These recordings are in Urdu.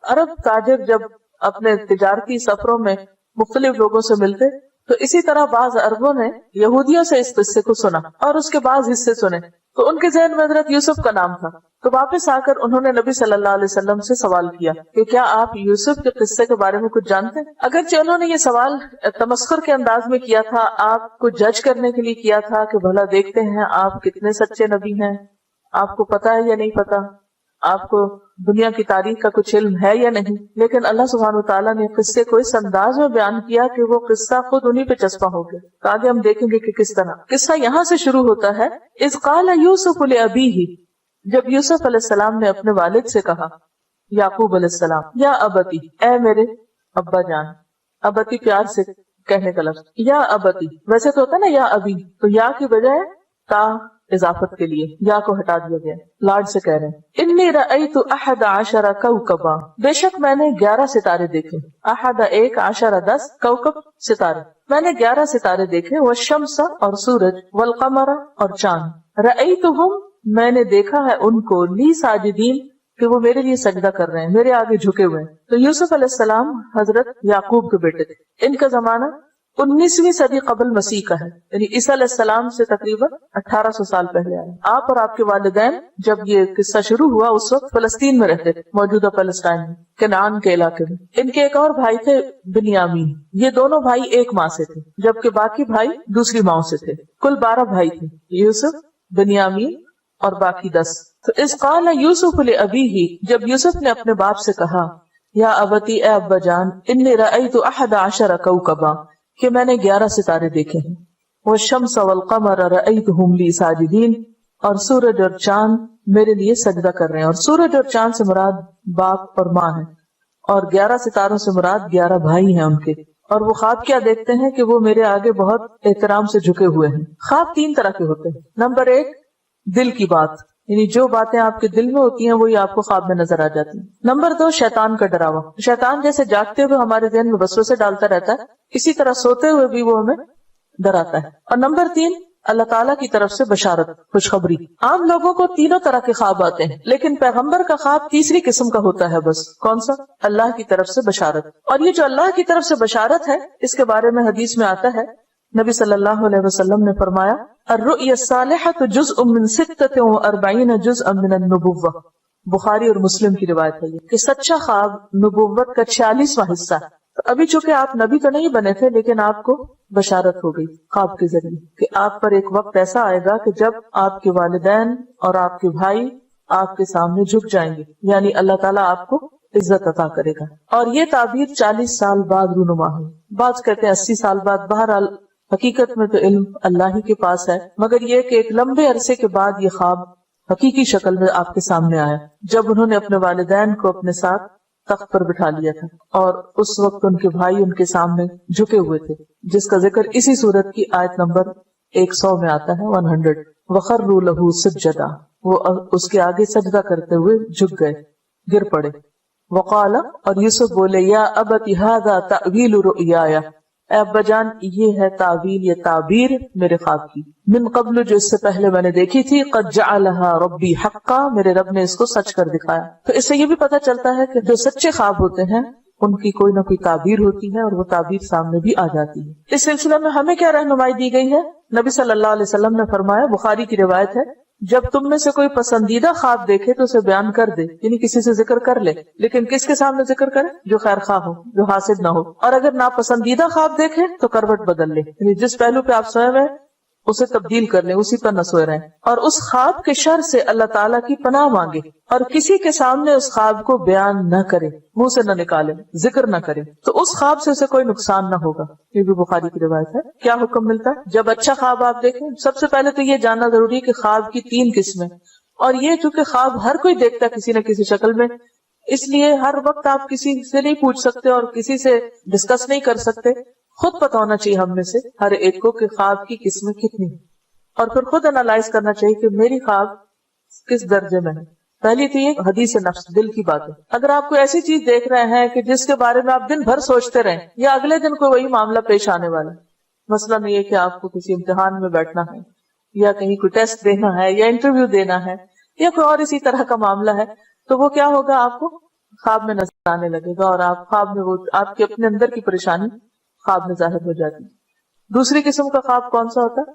عرب تاجر جب اپنے تجارتی سفروں میں مختلف لوگوں سے ملتے تو اسی طرح بعض عربوں نے یہودیوں سے اس قصے کو سنا اور اس کے بعض حصے سنے، تو ان کے ذہن میں حضرت یوسف کا نام تھا. تو واپس آ کر انہوں نے نبی صلی اللہ علیہ وسلم سے سوال کیا کہ کیا آپ یوسف کے قصے کے بارے میں کچھ جانتے ہیں؟ اگرچہ انہوں نے یہ سوال تمسخر کے انداز میں کیا تھا، آپ کو جج کرنے کے لیے کیا تھا کہ بھلا دیکھتے ہیں آپ کتنے سچے نبی ہیں، آپ کو پتا ہے یا نہیں پتا، آپ کو دنیا کی تاریخ کا کچھ علم ہے یا نہیں، لیکن اللہ سبحانہ وتعالیٰ نے قصے کو اس انداز میں بیان کیا کہ وہ قصہ خود انہی پہ چسپاں ہو گیا. تو آگے ہم دیکھیں گے کہ کس طرح قصہ یہاں سے شروع ہوتا ہے. اذ قال یوسف لابیہ، جب یوسف علیہ السلام نے اپنے والد سے کہا، یعقوب علیہ السلام، یا ابتی، اے میرے ابا جان. ابتی پیار سے کہنے کا لفظ، یا ابتی. ویسے تو ہوتا ہے نا یا ابی، تو یا کی بجائے تا اضافت کے لیے یا کو ہٹا دیا گیا، لاڈ سے کہہ رہے ہیں. انی رأیت 11 کوکبا، بے شک میں نے 11 ستارے دیکھے. احد 1، 10 10، کوکب ستارے، میں نے 11 ستارے دیکھے. والشمس اور سورج، والقمر اور چاند. رأیتہم، میں نے دیکھا ہے ان کو، لی ساجدین، کہ وہ میرے لیے سجدہ کر رہے ہیں، میرے آگے جھکے ہوئے ہیں. تو یوسف علیہ السلام حضرت یعقوب کے بیٹے تھے. ان کا زمانہ 19ویں صدی قبل مسیح کا ہے، یعنی عیسیٰ علیہ السلام سے تقریباً 1800 سال پہلے آئے. آپ اور آپ کے والدین جب یہ قصہ شروع ہوا اس وقت فلسطین میں رہتے تھے، موجودہ فلسطین میں، کنعان کے علاقے میں. ان کے ایک اور بھائی تھے بنیامین. یہ دونوں بھائی ایک ماں سے تھے، جبکہ باقی بھائی دوسری ماں سے تھے. کل 12 بھائی تھے، یوسف، بنیامین اور باقی 10. تو اذ قال یوسف لابیہ، جب یوسف نے اپنے باپ سے کہا، یا ابتی، اے ابا جان، انی رأیت 11 کوکبا، کہ میں نے 11 ستارے دیکھے ہیں. والشمس والقمر رأیتہم لی ساجدین، اور سورج اور چاند میرے لیے سجدہ کر رہے ہیں. اور سورج اور چاند سے مراد باپ اور ماں ہے، اور 11 ستاروں سے مراد 11 بھائی ہیں ان کے. اور وہ خواب کیا دیکھتے ہیں کہ وہ میرے آگے بہت احترام سے جھکے ہوئے ہیں. خواب 3 طرح کے ہوتے ہیں. نمبر 1، دل کی بات، یعنی جو باتیں آپ کے دل میں ہوتی ہیں وہی آپ کو خواب میں نظر آ جاتی ہیں. نمبر 2، شیطان کا ڈراوا. شیطان جیسے جاگتے ہوئے ہمارے ذہن میں وسوسے ڈالتا رہتا ہے، اسی طرح سوتے ہوئے بھی وہ ہمیں ڈراتا ہے. اور نمبر 3، اللہ تعالیٰ کی طرف سے بشارت، خوشخبری. عام لوگوں کو تینوں طرح کے خواب آتے ہیں، لیکن پیغمبر کا خواب تیسری قسم کا ہوتا ہے. بس کون سا؟ اللہ کی طرف سے بشارت. اور یہ جو اللہ کی طرف سے بشارت ہے، اس کے بارے میں حدیث میں آتا ہے، نبی صلی اللہ علیہ وسلم نے فرمایا، الرؤیا الصالحۃ جزء من 46 جزءا من النبوہ. بخاری اور مسلم کی روایت ہے کہ سچا خواب نبوت کا 46واں حصہ ہے. تو ابھی چونکہ آپ نبی تو نہیں بنے تھے، لیکن آپ کو بشارت ہو گئی خواب کے ذریعے کہ آپ پر ایک وقت ایسا آئے گا کہ جب آپ کے والدین اور آپ کے بھائی آپ کے سامنے جھک جائیں گے، یعنی اللہ تعالیٰ آپ کو عزت عطا کرے گا. اور یہ تعبیر 40 سال بعد رونما ہوئی. بعض کہتے ہیں 80 سال بعد. بہرحال حقیقت میں تو علم اللہ ہی کے پاس ہے، مگر یہ کہ ایک لمبے عرصے کے بعد یہ خواب حقیقی شکل میں آپ کے سامنے آیا، جب انہوں نے اپنے والدین کو اپنے ساتھ تخت پر بٹھا لیا تھا، اور اس وقت ان کے بھائی ان کے سامنے جھکے ہوئے تھے، جس کا ذکر اسی سورت کی آیت نمبر 100 میں آتا ہے، 100. وَخَرُّوا لَهُ سُجَّدًا، وہ اس کے آگے سجدہ کرتے ہوئے جھک گئے، گر پڑے. وقال، اور یوسف بولے، یا ابت ھذا تأویل رؤیایا، اے ابا جان یہ ہے تعویل، یہ تعبیر میرے خواب کی، من قبل جو اس سے پہلے میں نے دیکھی تھی، قد جعلها ربی حقا، میرے رب نے اس کو سچ کر دکھایا. تو اس سے یہ بھی پتہ چلتا ہے کہ جو سچے خواب ہوتے ہیں ان کی کوئی نہ کوئی تعبیر ہوتی ہے، اور وہ تعبیر سامنے بھی آ جاتی ہے. اس سلسلے میں ہمیں کیا رہنمائی دی گئی ہے؟ نبی صلی اللہ علیہ وسلم نے فرمایا، بخاری کی روایت ہے، جب تم میں سے کوئی پسندیدہ خواب دیکھے تو اسے بیان کر دے، یعنی کسی سے ذکر کر لے، لیکن کس کے سامنے ذکر کرے؟ جو خیر خواہ ہو، جو حاسد نہ ہو. اور اگر ناپسندیدہ خواب دیکھے تو کروٹ بدل لے، یعنی جس پہلو پہ آپ سوئے ہوئے اسے تبدیل کر لیں، اسی پر نہ سوئے رہیں. اور اس خواب کے شر سے اللہ تعالیٰ کی پناہ مانگے، اور کسی کے سامنے اس خواب کو بیان نہ کرے، منہ سے نہ نکالے، ذکر نہ کرے، تو اس خواب سے اسے کوئی نقصان نہ ہوگا. یہ بھی بخاری کی روایت ہے. کیا حکم ملتا ہے جب اچھا خواب آپ دیکھیں؟ سب سے پہلے تو یہ جاننا ضروری ہے کہ خواب کی 3 قسمیں، اور یہ چونکہ خواب ہر کوئی دیکھتا ہے کسی نہ کسی شکل میں، اس لیے ہر وقت آپ کسی سے نہیں پوچھ سکتے اور کسی سے ڈسکس نہیں کر سکتے. خود پتہ ہونا چاہیے ہم میں سے ہر ایک کو کہ خواب کی قسمیں کتنی، اور پھر خود انالائز کرنا چاہیے کہ میری خواب کس درجے میں ہے. پہلی تو یہ حدیث نفس، دل کی بات ہے. اگر آپ کوئی ایسی چیز دیکھ رہے ہیں کہ جس کے بارے میں آپ دن بھر سوچتے رہیں، یا اگلے دن کوئی وہی معاملہ پیش آنے والا، مثلاً یہ کہ آپ کو کسی امتحان میں بیٹھنا ہے، یا کہیں کوئی ٹیسٹ دینا ہے، یا انٹرویو دینا ہے، یا کوئی اور اسی طرح کا معاملہ ہے، تو وہ کیا ہوگا؟ آپ کو خواب میں نظر آنے لگے گا اور آپ خواب میں وہ آپ کے اپنے اندر کی پریشانی خواب میں ظاہر ہو جاتی. دوسری قسم کا خواب کون سا ہوتا ہے؟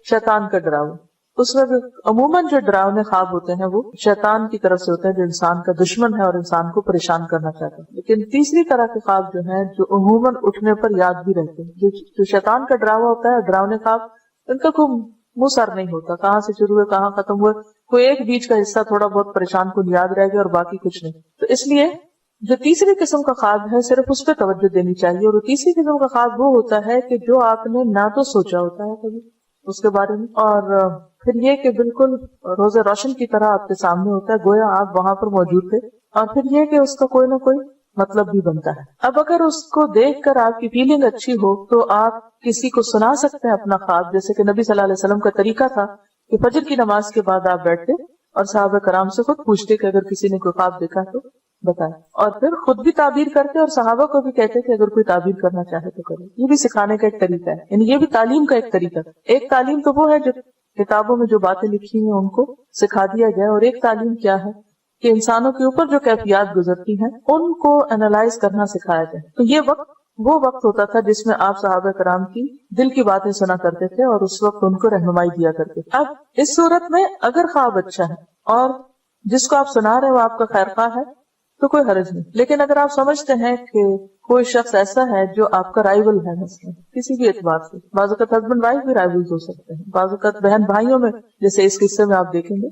شیطان کا ڈراوا. اس میں عموماً جو ڈراونے خواب ہوتے ہیں وہ شیطان کی طرف سے ہوتے ہیں جو انسان کا دشمن ہے اور انسان کو پریشان کرنا چاہتا ہے. لیکن تیسری طرح کے خواب جو ہیں جو عموماً اٹھنے پر یاد بھی رہتے ہیں, جو شیطان کا ڈراوا ہوتا ہے, ڈراونے خواب, ان کا کوئی منہ سر نہیں ہوتا, کہاں سے شروع ہوئے کہاں ختم ہوئے, کوئی ایک بیچ کا حصہ تھوڑا بہت پریشان کو یاد رہ گیا اور باقی کچھ نہیں. تو اس لیے جو تیسری قسم کا خواب ہے صرف اس پہ توجہ دینی چاہیے. اور تیسری قسم کا خواب وہ ہوتا ہے کہ جو آپ نے نہ تو سوچا ہوتا ہے کبھی اس کے بارے میں, اور پھر یہ کہ بالکل روز روشن کی طرح آپ کے سامنے ہوتا ہے, گویا آپ وہاں پر موجود تھے, اور پھر یہ کہ اس کا کوئی نہ کوئی مطلب بھی بنتا ہے. اب اگر اس کو دیکھ کر آپ کی فیلنگ اچھی ہو تو آپ کسی کو سنا سکتے ہیں اپنا خواب, جیسے کہ نبی صلی اللہ علیہ وسلم کا طریقہ تھا کہ فجر کی نماز کے بعد آپ بیٹھتے اور صحابہ کرام سے خود پوچھتے کہ اگر کسی نے کوئی خواب دیکھا تو بتائیں, اور پھر خود بھی تعبیر کرتے اور صحابہ کو بھی کہتے کہ اگر کوئی تعبیر کرنا چاہے تو کرے. یہ بھی سکھانے کا ایک طریقہ ہے, یعنی یہ بھی تعلیم کا ایک طریقہ ہے. ایک تعلیم تو وہ ہے جو کتابوں میں جو باتیں لکھی ہیں ان کو سکھا دیا جائے, اور ایک تعلیم کیا ہے کہ انسانوں کے اوپر جو کیفیات گزرتی ہیں ان کو انالائز کرنا سکھایا جائے. تو یہ وقت وہ وقت ہوتا تھا جس میں آپ صحابہ کرام کی دل کی باتیں سنا کرتے تھے اور اس وقت ان کو رہنمائی دیا کرتے تھے. اب اس صورت میں اگر خواب اچھا ہے اور جس کو آپ سنا رہے ہو آپ کا خیر خواہ ہے تو کوئی حرج نہیں. لیکن اگر آپ سمجھتے ہیں کہ کوئی شخص ایسا ہے جو آپ کا رائیول ہے, مثلا کسی بھی اعتبار سے, بعض اوقات ہسبینڈ وائف بھی رائیول ہو سکتے ہیں, بعض اوقات بہن بھائیوں میں, جیسے اس قصے میں آپ دیکھیں گے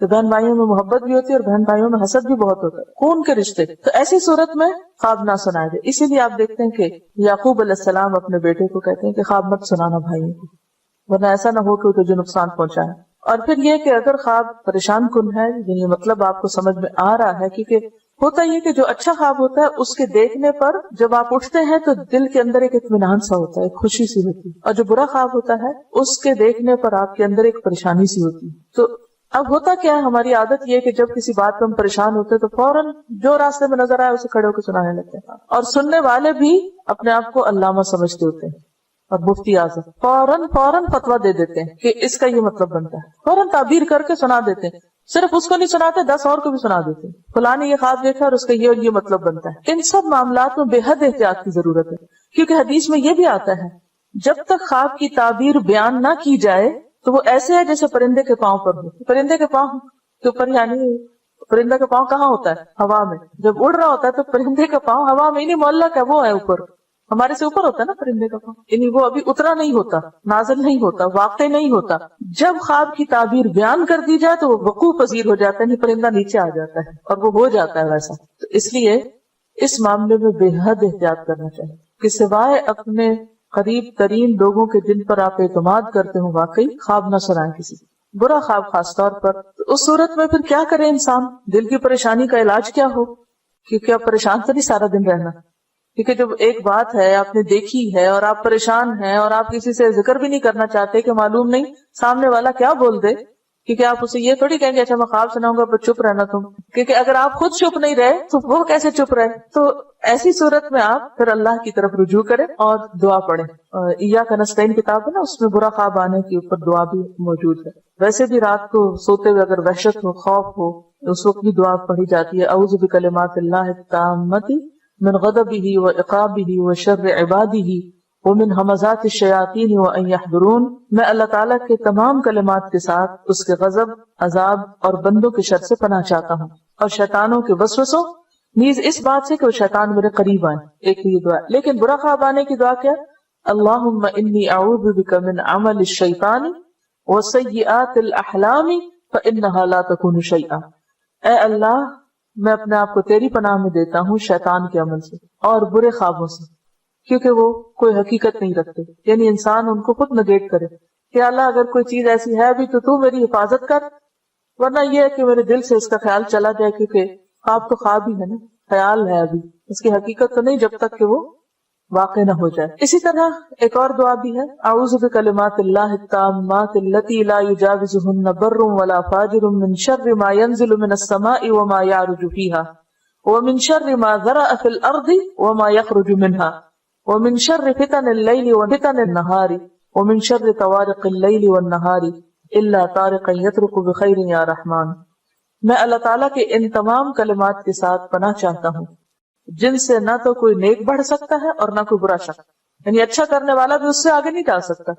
تو بہن بھائیوں میں محبت بھی ہوتی ہے اور بہن بھائیوں میں حسد بھی بہت ہوتا ہے, خون کے رشتے. تو ایسی صورت میں خواب نہ سنائے جائے. اسی لیے آپ دیکھتے ہیں کہ یعقوب علیہ السلام اپنے بیٹے کو کہتے ہیں کہ خواب مت سنانا بھائیوں کو, ورنہ ایسا نہ ہو کہ تجھے نقصان پہنچائے. اور پھر یہ کہ اگر خواب پریشان کن ہے, یعنی مطلب آپ کو سمجھ میں آ رہا ہے, کیونکہ ہوتا یہ کہ جو اچھا خواب ہوتا ہے اس کے دیکھنے پر جب آپ اٹھتے ہیں تو دل کے اندر ایک اطمینان سا ہوتا ہے, ایک خوشی سی ہوتی ہے, اور جو برا خواب ہوتا ہے اس کے دیکھنے پر آپ کے اندر ایک پریشانی سی ہوتی ہے. تو اب ہوتا کیا ہے, ہماری عادت یہ کہ جب کسی بات پہ ہم پریشان ہوتے ہیں تو فوراً جو راستے میں نظر آئے اسے کھڑے ہو کے سنانے لگتے ہیں, اور سننے والے بھی اپنے آپ کو علامہ سمجھتے ہوتے ہیں اور مفتی اعظم, فوراً فتویٰ دے دیتے ہیں کہ اس کا یہ مطلب بنتا ہے, فوراً تعبیر کر کے سنا دیتے ہیں. صرف اس کو نہیں سناتے, 10 اور کو بھی سنا دیتے ہیں, فلاں نے یہ خواب دیکھا اور اس کا یہ اور یہ مطلب بنتا ہے. ان سب معاملات میں بے حد احتیاط کی ضرورت ہے, کیونکہ حدیث میں یہ بھی آتا ہے جب تک خواب کی تعبیر بیان نہ کی جائے تو وہ ایسے ہے جیسے پرندے کے پاؤں پر ہو. پرندے کے پاؤں کے اوپر, یعنی پرندے کا پاؤں کہاں ہوتا ہے؟ ہوا میں. جب اڑ رہا ہوتا ہے تو پرندے کا پاؤں ہوا میں نہیں, معلق ہے, وہ ہے اوپر, ہمارے سے اوپر ہوتا ہے نا پرندے کا پاؤں, یعنی وہ ابھی اترا نہیں ہوتا, نازل نہیں ہوتا, واقع نہیں ہوتا. جب خواب کی تعبیر بیان کر دی جائے تو وہ وقوع پذیر ہو جاتا ہے, نہیں پرندہ نیچے آ جاتا ہے اور وہ ہو جاتا ہے ویسا. تو اس لیے اس معاملے میں بے حد احتیاط کرنا چاہیے کہ سوائے اپنے قریب ترین لوگوں کے جن پر آپ اعتماد کرتے ہوں واقعی خواب نہ سنائیں کسی کو, برا خواب خاص طور پر. تو اس صورت میں پھر کیا کرے انسان, دل کی پریشانی کا علاج کیا ہو, کیونکہ آپ پریشان تو نہیں سارا دن رہنا, کیونکہ جب ایک بات ہے آپ نے دیکھی ہے اور آپ پریشان ہیں اور آپ کسی سے ذکر بھی نہیں کرنا چاہتے کہ معلوم نہیں سامنے والا کیا بول دے, کیونکہ آپ اسے یہ تھوڑی کہیں گے اچھا میں خواب سناؤں گا پر چپ رہنا تم, کیونکہ اگر آپ خود چپ نہیں رہے تو وہ کیسے چپ رہے. تو ایسی صورت میں آپ پھر اللہ کی طرف رجوع کریں اور دعا پڑھیں. ایاک نستعین کتاب ہے نا, اس میں برا خواب آنے کے اوپر دعا بھی موجود ہے. ویسے بھی رات کو سوتے ہوئے اگر وحشت ہو, خوف ہو, اس وقت بھی دعا پڑھی جاتی ہے, اعوذ بکلمات اللہ التامۃ من غضبہ وعقابہ وشر عبادہ ومن ہمزات الشیاطین وان یحضرون. میں اللہ تعالیٰ کے تمام کلمات کے ساتھ اس کے غضب, عذاب اور بندوں کے شر سے پناہ چاہتا ہوں, اور شیطانوں کے وسوسوں, نیز اس بات سے کہ وہ شیطان میرے قریب آئیں. ایک یہ دعا. لیکن برا خواب آنے کی دعا کیا؟ اللہم انی اعوذ بک من عمل الشیطان وسیئات الاحلام فانہا لا تکون شیئا. اے اللہ میں اپنے آپ کو تیری پناہ میں دیتا ہوں شیطان کے عمل سے اور برے خوابوں سے, کیونکہ وہ کوئی حقیقت نہیں رکھتے. یعنی انسان ان کو خود نگیٹ کرے کہ اللہ اگر کوئی چیز ایسی ہے بھی تو میری حفاظت کر, ورنہ یہ ہے کہ میرے دل سے اس کا خیال چلا جائے, کیونکہ خواب تو خواب ہی ہے نا, خیال ہے, ابھی اس کی حقیقت تو نہیں جب تک کہ وہ واقع نہ ہو جائے. اسی طرح ایک اور دعا بھی ہے, اعوذ بکلمات اللہ التامات التی لا یجاوزہن بر ولا فاجر من شر ما ينزل من السماء وما يعرج فيها ومن شر ما ذرأ في الارض وما يخرج منها ومن شر فتن الليل وفتن النهار ومن شر طوارق الليل والنهار الا طارقا يطرق بخير يا رحمن. میں اللہ تعالیٰ کے ان تمام کلمات کے ساتھ پناہ چاہتا ہوں جن سے نہ تو کوئی نیک بڑھ سکتا ہے اور نہ کوئی برا شخص، یعنی اچھا کرنے والا بھی اس سے آگے نہیں جا سکتا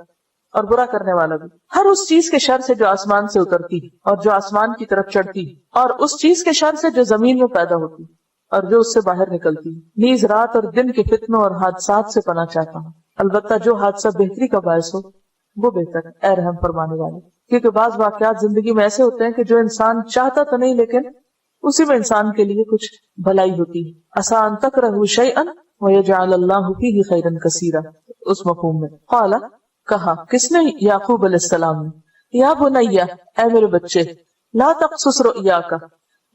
اور برا کرنے والا بھی، ہر اس چیز کے شر سے جو آسمان سے اترتی اور جو آسمان کی طرف چڑھتی، اور اس چیز کے شر سے جو زمین میں پیدا ہوتی اور جو اس سے باہر نکلتی، نیز رات اور دن کے فتنوں اور حادثات سے پناہ چاہتا ہوں، البتہ جو حادثہ بہتری کا باعث ہو وہ بہتر ہے اے رحم فرمانے والے، کیونکہ بعض واقعات زندگی میں ایسے ہوتے ہیں کہ جو انسان چاہتا تو نہیں لیکن اسی میں انسان کے لیے کچھ بھلائی ہوتی ہے۔ عسیٰ ان تکرہوا شیئا ویجعل اللہ فیہ خیرا کثیرا، اس مفہوم میں قال کہا کس نے؟ یعقوب علیہ السلام نے، یا بنی اے میرے بچے، لا تقصص رؤیاک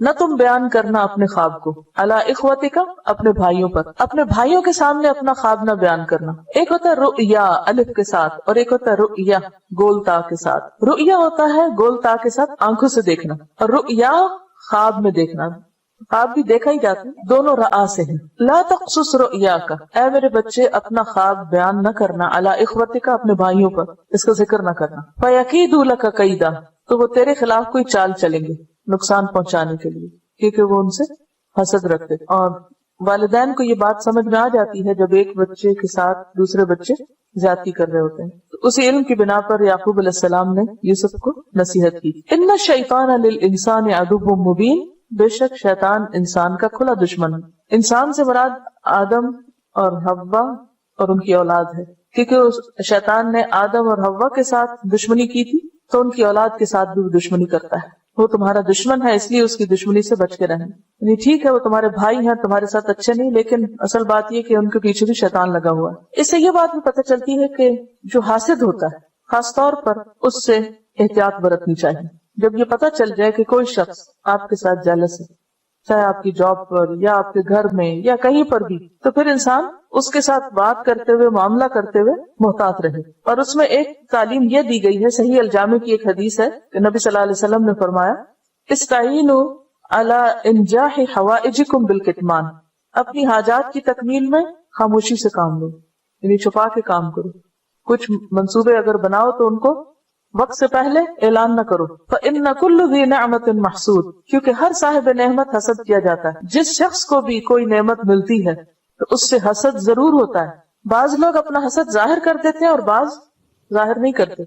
نہ تم بیان کرنا اپنے خواب کو، علی اخوتک اپنے بھائیوں پر، اپنے بھائیوں کے سامنے اپنا خواب نہ بیان کرنا۔ ایک ہوتا ہے رؤیا الف کے ساتھ اور ایک ہوتا ہے رؤیا گول تا کے ساتھ۔ رؤیا ہوتا ہے گول تا کے ساتھ آنکھوں سے دیکھنا، اور رؤیا خواب میں دیکھنا، خواب بھی دیکھا ہی جاتا ہے، دونوں رآ سے ہیں۔ لا تقصص رؤیاک اے میرے بچے اپنا خواب بیان نہ کرنا، علی اخوتک اپنے بھائیوں پر، اس کا ذکر نہ کرنا، فیکیدوا لک کیدا تو وہ تیرے خلاف کوئی چال چلیں گے نقصان پہنچانے کے لیے، کیونکہ وہ ان سے حسد رکھتے۔ اور والدین کو یہ بات سمجھ میں آ جاتی ہے جب ایک بچے کے ساتھ دوسرے بچے زیادتی کر رہے ہوتے ہیں، تو اسی علم کی بنا پر یعقوب علیہ السلام نے یوسف کو نصیحت کی، ان الشیطان للانسان عدو مبین، بے شک شیطان انسان کا کھلا دشمن ہے۔ انسان سے مراد آدم اور حوا اور ان کی اولاد ہے، کیونکہ شیطان نے آدم اور حوا کے ساتھ دشمنی کی تھی تو ان کی اولاد کے ساتھ بھی دشمنی کرتا ہے۔ وہ تمہارا دشمن ہے، اس لیے اس کی دشمنی سے بچ کے رہنا، یعنی ٹھیک ہے وہ تمہارے بھائی ہیں، تمہارے ساتھ اچھے نہیں، لیکن اصل بات یہ کہ ان کے پیچھے بھی شیطان لگا ہوا ہے۔ اس سے یہ بات بھی پتہ چلتی ہے کہ جو حاسد ہوتا ہے خاص طور پر اس سے احتیاط برتنی چاہیے۔ جب یہ پتہ چل جائے کہ کوئی شخص آپ کے ساتھ جالس ہے، چاہے آپ کی جاب پر یا آپ کے گھر میں یا کہیں پر بھی، تو پھر انسان اس کے ساتھ بات کرتے ہوئے معاملہ کرتے ہوئے محتاط رہے۔ اور اس میں ایک تعلیم یہ دی گئی ہے، صحیح الجامع کی ایک حدیث ہے کہ نبی صلی اللہ علیہ وسلم نے فرمایا استعینوا علی انجاح حوائجکم بالکتمان، اپنی حاجات کی تکمیل میں خاموشی سے کام لو، یعنی چھپا کے کام کرو۔ کچھ منصوبے اگر بناؤ تو ان کو وقت سے پہلے اعلان نہ کرو، فإن كل ذی نعمت محسود، کیونکہ ہر صاحب نعمت حسد کیا جاتا ہے۔ جس شخص کو بھی کوئی نعمت ملتی ہے تو اس سے حسد ضرور ہوتا ہے۔ بعض لوگ اپنا حسد ظاہر کر دیتے ہیں اور بعض ظاہر نہیں کرتے۔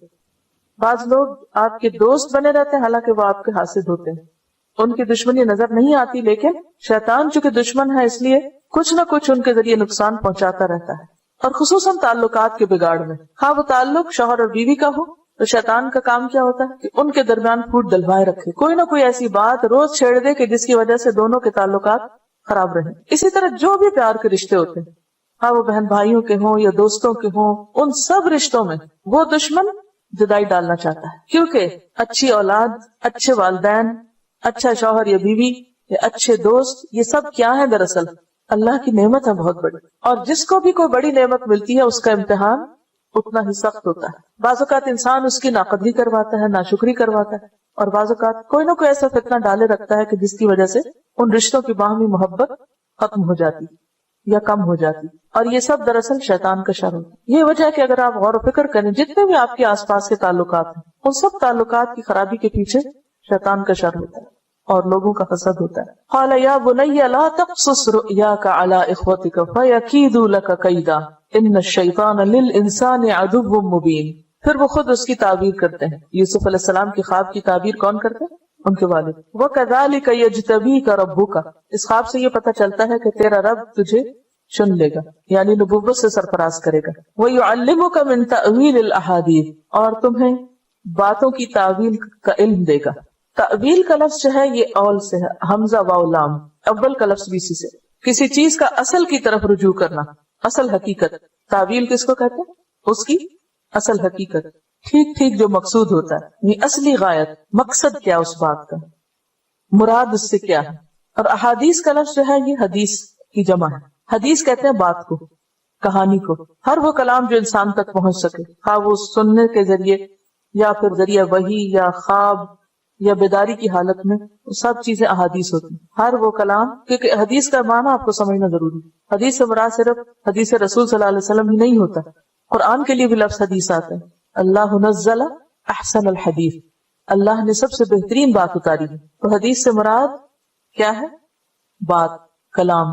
بعض لوگ آپ کے دوست بنے رہتے ہیں حالانکہ وہ آپ کے حاسد ہوتے ہیں، ان کی دشمنی نظر نہیں آتی، لیکن شیطان چونکہ دشمن ہے اس لیے کچھ نہ کچھ ان کے ذریعے نقصان پہنچاتا رہتا ہے، اور خصوصاً تعلقات کے بگاڑ میں، ہاں وہ تعلق شوہر اور بیوی کا ہو تو شیطان کا کام کیا ہوتا ہے کہ ان کے درمیان پھوٹ ڈلوائے رکھے، کوئی نہ کوئی ایسی بات روز چھیڑ دے کہ جس کی وجہ سے دونوں کے تعلقات خراب رہیں۔ اسی طرح جو بھی پیار کے رشتے ہوتے ہیں، ہاں وہ بہن بھائیوں کے ہوں یا دوستوں کے ہوں، ان سب رشتوں میں وہ دشمن جدائی ڈالنا چاہتا ہے، کیونکہ اچھی اولاد، اچھے والدین، اچھا شوہر یا بیوی یا اچھے دوست، یہ سب کیا ہے؟ دراصل اللہ کی نعمت ہے بہت بڑی، اور جس کو بھی کوئی بڑی نعمت ملتی ہے اس کا امتحان اتنا ہی سخت ہوتا ہے۔ بعض اوقات انسان اس کی ناقدری کرواتا ہے، ناشکری کرواتا ہے، اور بعض اوقات کوئی نہ کوئی ایسا فتنہ ڈالے رکھتا ہے کہ جس کی وجہ سے ان رشتوں کی باہمی محبت ختم ہو جاتی یا کم ہو جاتی، اور یہ سب دراصل شیطان کا شر ہوتا ہے۔ یہ وجہ ہے کہ اگر آپ غور و فکر کریں، جتنے بھی آپ کے آس پاس کے تعلقات ہیں، ان سب تعلقات کی خرابی کے پیچھے شیطان کا شر ہوتا ہے اور لوگوں کا حسد ہوتا ہے۔ قال یا بنی لا تقصص رؤیاک علی اخوتک فیکیدوا لک کیدا ان الشیطان للانسان عدو مبین۔ پھر وہ خود اس کی تعبیر کرتے ہیں۔ یوسف علیہ السلام کی خواب کی تعبیر کون کرتے ہیں؟ ان کے والد۔ وَكَذَلِكَ يَجْتَبِيكَ رَبُّكَ، اس خواب سے یہ پتہ چلتا ہے کہ تیرا رب تجھے چن لے گا، یعنی نبوت سے سرفراز کرے گا۔ وَيُعَلِّمُكَ مِن تَأْوِيلِ الْأَحَادِيثِ، اور تمہیں باتوں کی تعویل کا علم دے گا۔ تعویل کا لفظ جو ہے یہ اول سے ہے، حمزہ واو لام، اول کا لفظ بھی اسی سے، کسی چیز کا اصل کی طرف رجوع کرنا، اصل حقیقت۔ تعویل کس کو کہتے ہیں؟ اس کی اصل حقیقت، ٹھیک ٹھیک جو مقصود ہوتا ہے، یہ اصلی غایت، مقصد کیا اس بات کا، مراد اس سے کیا ہے۔ اور احادیث کا لفظ جو ہے یہ حدیث کی جمع ہے۔ حدیث کہتے ہیں بات کو، کہانی کو، ہر وہ کلام جو انسان تک پہنچ سکے، خواہ وہ سننے کے ذریعے یا پھر ذریعہ وحی یا خواب یا بیداری کی حالت میں، سب چیزیں احادیث ہوتی ہیں۔ ہر وہ کلام، کیونکہ حدیث کا معنی آپ کو سمجھنا ضروری ہے۔ حدیث سے مراد صرف حدیث رسول صلی اللہ علیہ وسلم ہی نہیں ہوتا، قرآن کے لیے بھی لفظ حدیث آتا ہے۔ اللہ نزل احسن الحدیث، اللہ نے سب سے بہترین بات اتاری ہے. تو حدیث سے مراد کیا ہے؟ بات، کلام.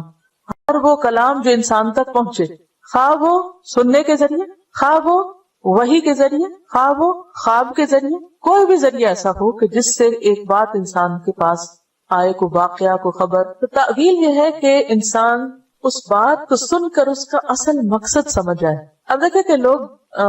ہر وہ کلام جو انسان تک پہنچے، خواہ وہ سننے کے ذریعے، خواہ وہ وحی کے ذریعے، خواہ وہ خواب کے ذریعے، کوئی بھی ذریعہ ایسا ہو کہ جس سے ایک بات انسان کے پاس آئے، کو واقعہ، کو خبر. تو تعویل یہ ہے کہ انسان اس بات کو سن کر اس کا اصل مقصد سمجھ آئے. اب دیکھیں کہ لوگ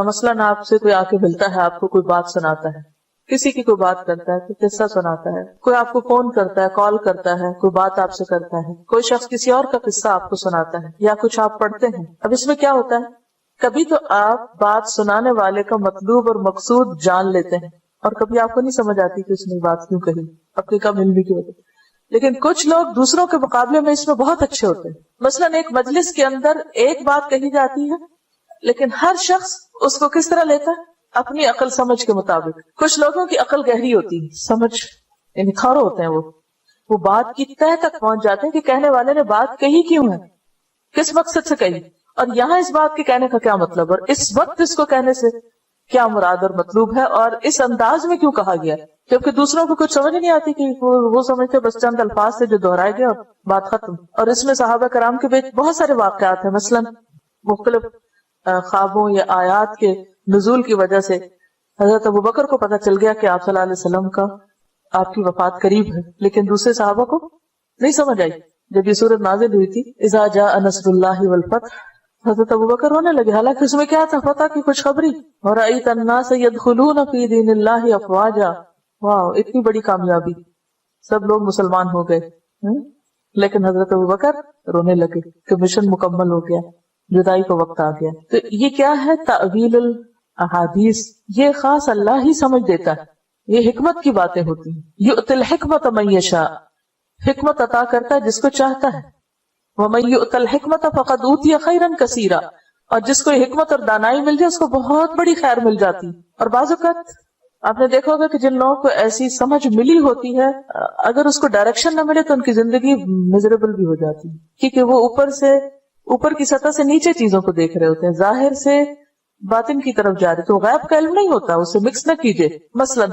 مثلاً آپ سے کوئی آ کے ملتا ہے، آپ کو کوئی بات سناتا ہے، کسی کی کوئی بات کرتا ہے، کوئی قصہ سناتا ہے، کوئی آپ کو فون کرتا ہے، کال کرتا ہے، کوئی بات آپ سے کرتا ہے، کوئی شخص کسی اور کا قصہ آپ کو سناتا ہے یا کچھ آپ پڑھتے ہیں. اب اس میں کیا ہوتا ہے، کبھی تو آپ بات سنانے والے کا مطلوب اور مقصود جان لیتے ہیں اور کبھی آپ کو نہیں سمجھ آتی کہ اس نے بات کیوں کہی، اپنی کم علمی کی وجہ. لیکن کچھ لوگ دوسروں کے مقابلے میں اس میں بہت اچھے ہوتے ہیں. مثلاً ایک مجلس کے اندر ایک بات کہی جاتی ہے لیکن ہر شخص اس کو کس طرح لیتا ہے؟ اپنی عقل سمجھ کے مطابق. کچھ لوگوں کی عقل گہری ہوتی ہے، سمجھ یعنی کھارو ہوتے ہیں، وہ بات کی تہہ تک پہنچ جاتے ہیں کہ کہنے والے نے بات کہی کیوں ہے، کس مقصد سے کہی، اور یہاں اس بات کے کہنے کا کیا مطلب، اور اس وقت اس کو کہنے سے کیا مراد اور مطلوب ہے، اور اس انداز میں کیوں کہا گیا. جبکہ دوسروں کو کچھ سمجھ نہیں آتی کہ وہ سمجھتے بس چند الفاظ سے جو دہرائے گئے اور بات ختم. اور اس میں صحابہ کرام کے بیچ بہت سارے واقعات ہیں. مثلاً مختلف خوابوں یا آیات کے نزول کی وجہ سے حضرت ابوبکر کو پتہ چل گیا کہ آپ صلی اللہ علیہ وسلم کا آپ کی وفات قریب ہے، لیکن دوسرے صحابہ کو نہیں سمجھ آئی. جب یہ سورت نازل ہوئی تھی اذا جاء نصر اللہ والفتح، حضرت ابوبکر رونے لگے، حالانکہ اس میں کیا تھا، فتح کی خوشخبری. ورأیت الناس يدخلون فی دین اللہ افواجا، واہ اتنی بڑی کامیابی، سب لوگ مسلمان ہو گئے. لیکن حضرت ابوبکر رونے لگے کہ مشن مکمل ہو گیا، جدائی کا وقت آ گیا. تو یہ کیا ہے؟ تعویل الاحادیث. یہ خاص اللہ ہی سمجھ دیتا ہے، یہ حکمت کی باتیں ہوتی ہیں. یؤتی الحکمت من یشاء، حکمت عطا کرتا ہے جس کو چاہتا ہے. ومن یؤت الحکمت فقد اوتی خیرا کثیرا، اور جس کو حکمت اور دانائی مل جائے اس کو بہت بڑی خیر مل جاتی. اور بعض اوقات آپ نے دیکھا ہوگا کہ جن لوگوں کو ایسی سمجھ ملی ہوتی ہے، اگر اس کو ڈائریکشن نہ ملے تو ان کی زندگی میزریبل بھی ہو جاتی ہے، کیونکہ وہ اوپر کی سطح سے نیچے چیزوں کو دیکھ رہے ہوتے ہیں، ظاہر سے باطن کی طرف جا رہے. تو غیب کا علم نہیں ہوتا، اسے مکس نہ کیجیے. مثلا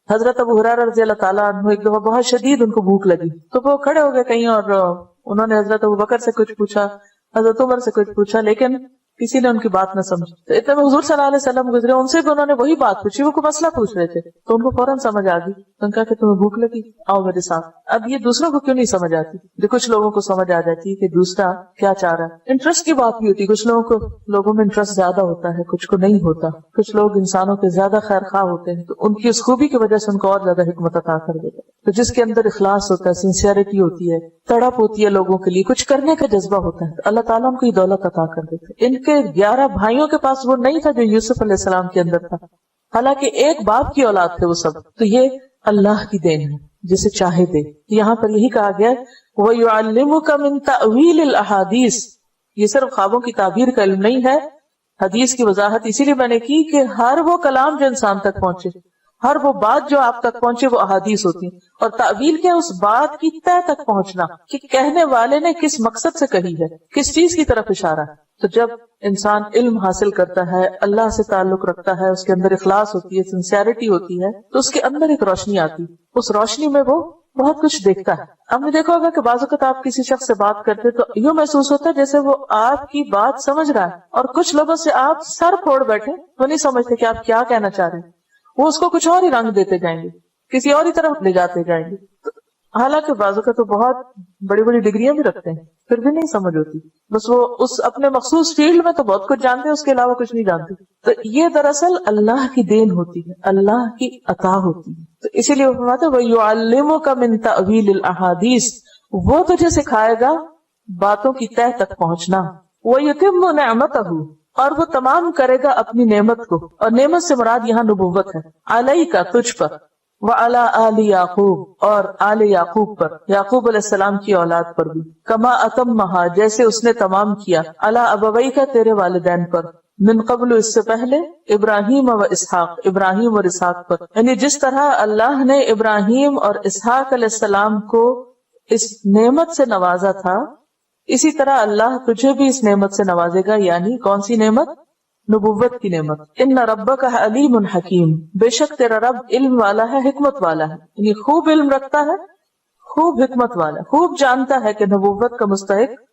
حضرت ابو ہریرہ رضی اللہ تعالیٰ عنہ ایک دفعہ بہت شدید ان کو بھوک لگی تو وہ کھڑے ہو گئے کہیں اور انہوں نے حضرت ابوبکر سے کچھ پوچھا، حضرت عمر سے کچھ پوچھا، لیکن کسی نے ان کی بات نہ سمجھی. تو اتنے میں حضور صلی اللہ علیہ وسلم گزرے، ان سے بھی انہوں نے وہی بات پوچھی، وہ کوئی مسئلہ پوچھ رہے تھے تو ان کو فوراً سمجھ آ گئی. تو ان کا کہ تمہیں بھوک لگی، آؤ میرے ساتھ. اب یہ دوسروں کو کیوں نہیں سمجھ آتی؟ جو کچھ لوگوں کو سمجھ آ جاتی ہے کہ دوسرا کیا چاہ رہا ہے. انٹرسٹ کی بات بھی ہوتی ہے، کچھ لوگوں کو لوگوں میں انٹرسٹ زیادہ ہوتا ہے، کچھ کو نہیں ہوتا. کچھ لوگ انسانوں کے زیادہ خیر خواہ ہوتے ہیں تو ان کی اس خوبی کی وجہ سے ان کو اور زیادہ حکمت عطا کر دیتا ہے. تو جس کے اندر اخلاص ہوتا ہے، سنسیئرٹی ہوتی ہے، تڑپ ہوتی ہے لوگوں کے لیے، کچھ کرنے کا جذبہ ہوتا ہے، تو اللہ تعالیٰ ان کو یہ دولت عطا کر دیتے. ان کے 11 بھائیوں کے پاس وہ نہیں تھا جو یوسف علیہ السلام کے اندر تھا، حالانکہ ایک باپ کی اولاد تھے وہ سب. تو یہ اللہ کی دین ہے، جسے چاہے دے. یہاں پر یہی کہا گیا وَيُعَلِّمُكَ مِن تَأْوِيلِ الْأَحَادِيثِ، یہ صرف خوابوں کی تعبیر کا علم نہیں ہے. حدیث کی وضاحت اسی لیے میں نے کی کہ ہر وہ کلام جو انسان تک پہنچے، ہر وہ بات جو آپ تک پہنچے وہ احادیث ہوتی ہیں. اور تعویل کیا؟ اس بات کی تہ تک پہنچنا کہ کہنے والے نے کس مقصد سے کہی ہے، کس چیز کی طرف اشارہ ہے. تو جب انسان علم حاصل کرتا ہے، اللہ سے تعلق رکھتا ہے، اس کے اندر اخلاص ہوتی ہے، سنسیئرٹی ہوتی ہے، تو اس کے اندر ایک روشنی آتی ہے. اس روشنی میں وہ بہت کچھ دیکھتا ہے. ہم نے دیکھا ہوگا کہ بعض اوقات آپ کسی شخص سے بات کرتے تو یوں محسوس ہوتا ہے جیسے وہ آپ کی بات سمجھ رہا ہے، اور کچھ لوگوں سے آپ سر پھوڑ بیٹھے، وہ نہیں سمجھتے کہ آپ کیا کہنا چاہ رہے ہیں، وہ اس کو کچھ اور ہی رنگ دیتے جائیں گے، کسی اور ہی طرف لے جاتے جائیں گے. حالانکہ بعضوں کا تو بہت بڑی بڑی ڈگریاں بھی رکھتے ہیں، پھر بھی نہیں سمجھ ہوتی. بس وہ اس اپنے مخصوص فیلڈ میں تو بہت کچھ جانتے ہیں، اس کے علاوہ کچھ نہیں جانتے. تو یہ دراصل اللہ کی دین ہوتی ہے، اللہ کی عطا ہوتی ہے. تو اسی لیے وہ فرماتے ہیں وَيُعَلِّمُكَ مِن تَأْوِيلِ الْأَحَادِيثِ، وہ تجھے سکھائے گا باتوں کی تہ تک پہنچنا. وَيُتِمُّ نِعْمَتَهُ، اور وہ تمام کرے گا اپنی نعمت کو، اور نعمت سے مراد یہاں نبوت ہے. عَلَيْكَ، تجھ پر، وَعَلَىٰ آلِ يَعْقُوبَ، اور آل یعقوب پر، یعقوب علیہ السلام کی اولاد پر بھی. کما اتمہا، جیسے اس نے تمام کیا، علی ابویک، تیرے والدین پر، من قبل، اس سے پہلے، ابراہیم و اسحاق، ابراہیم اور اسحاق پر. یعنی جس طرح اللہ نے ابراہیم اور اسحاق علیہ السلام کو اس نعمت سے نوازا تھا، اسی طرح اللہ تجھے بھی اس نعمت سے نوازے گا. یعنی کون سی نعمت؟ نبوت کی نعمت. ان ربک علیم حکیم، بے شک تیرا رب علم والا ہے، حکمت والا ہے، یعنی خوب علم رکھتا ہے، خوب حکمت والا، خوب جانتا ہے کہ نبوت کا مستحق